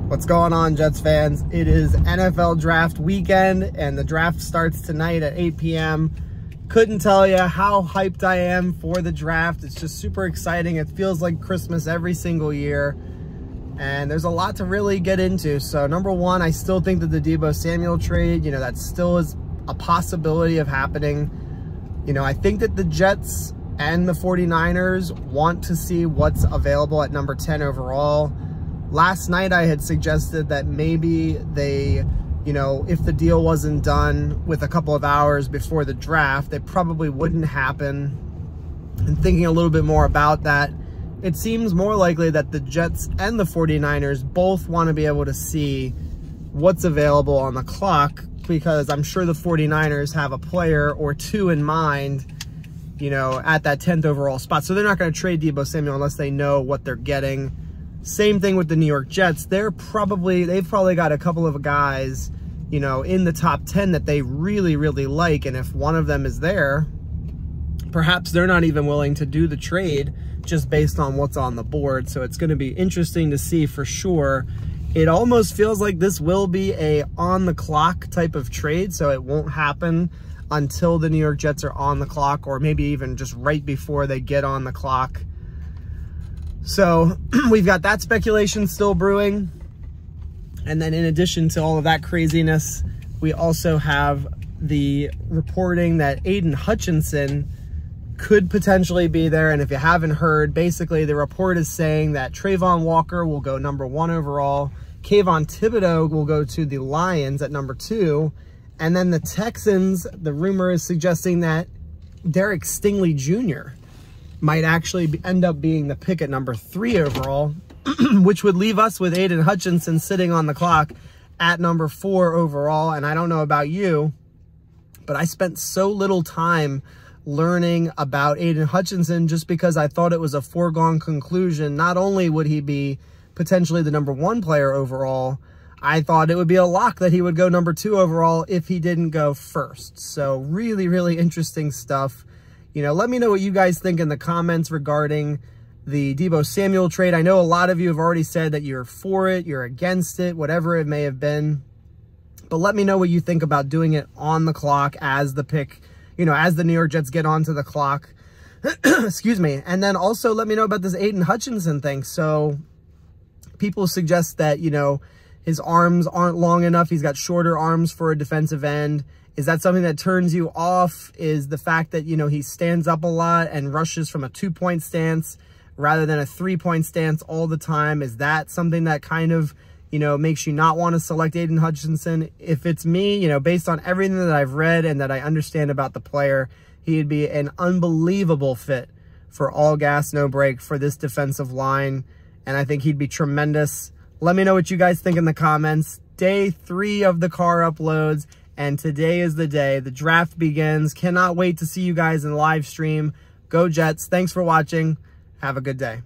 What's going on, Jets fans? It is NFL draft weekend and the draft starts tonight at 8 p.m. Couldn't tell you how hyped I am for the draft. It's just super exciting. It feels like Christmas every single year. And there's a lot to really get into. So number one, I still think that the Deebo Samuel trade, that still is a possibility of happening. I think that the Jets and the 49ers want to see what's available at number 10 overall. Last night I had suggested that maybe they, if the deal wasn't done with a couple of hours before the draft, it probably wouldn't happen. And thinking a little bit more about that, it seems more likely that the Jets and the 49ers both want to be able to see what's available on the clock, because I'm sure the 49ers have a player or two in mind, at that 10th overall spot. So they're not going to trade Deebo Samuel unless they know what they're getting. Same thing with the New York Jets. They've probably got a couple of guys, in the top 10 that they really, really like. And if one of them is there, perhaps they're not even willing to do the trade just based on what's on the board. So it's going to be interesting to see for sure. It almost feels like this will be a on-the-clock type of trade, so it won't happen until the New York Jets are on the clock, or maybe even just right before they get on the clock. So we've got that speculation still brewing. And then in addition to all of that craziness, we also have the reporting that Aiden Hutchinson could potentially be there. And if you haven't heard, basically the report is saying that Travon Walker will go number 1 overall. Kayvon Thibodeau will go to the Lions at number 2. And then the Texans, the rumor is suggesting that Derek Stingley Jr. might actually end up being the pick at number 3 overall, which would leave us with Aiden Hutchinson sitting on the clock at number 4 overall. And I don't know about you, but I spent so little time learning about Aiden Hutchinson just because I thought it was a foregone conclusion. Not only would he be potentially the number 1 player overall, I thought it would be a lock that he would go number 2 overall if he didn't go first. So really, really interesting stuff. Let me know what you guys think in the comments regarding the Deebo Samuel trade. I know a lot of you have already said that you're for it, you're against it, whatever it may have been. But let me know what you think about doing it on the clock as the pick, as the New York Jets get onto the clock. Excuse me. And then also let me know about this Aiden Hutchinson thing. So people suggest that, his arms aren't long enough. He's got shorter arms for a defensive end. Is that something that turns you off? Is the fact that, he stands up a lot and rushes from a 2-point stance rather than a 3-point stance all the time? Is that something that kind of, makes you not want to select Aiden Hutchinson? If it's me, based on everything that I've read and that I understand about the player, he'd be an unbelievable fit for all gas, no brake for this defensive line. And I think he'd be tremendous. Let me know what you guys think in the comments. Day 3 of the car uploads. And today is the day. The draft begins. Cannot wait to see you guys in live stream. Go Jets. Thanks for watching. Have a good day.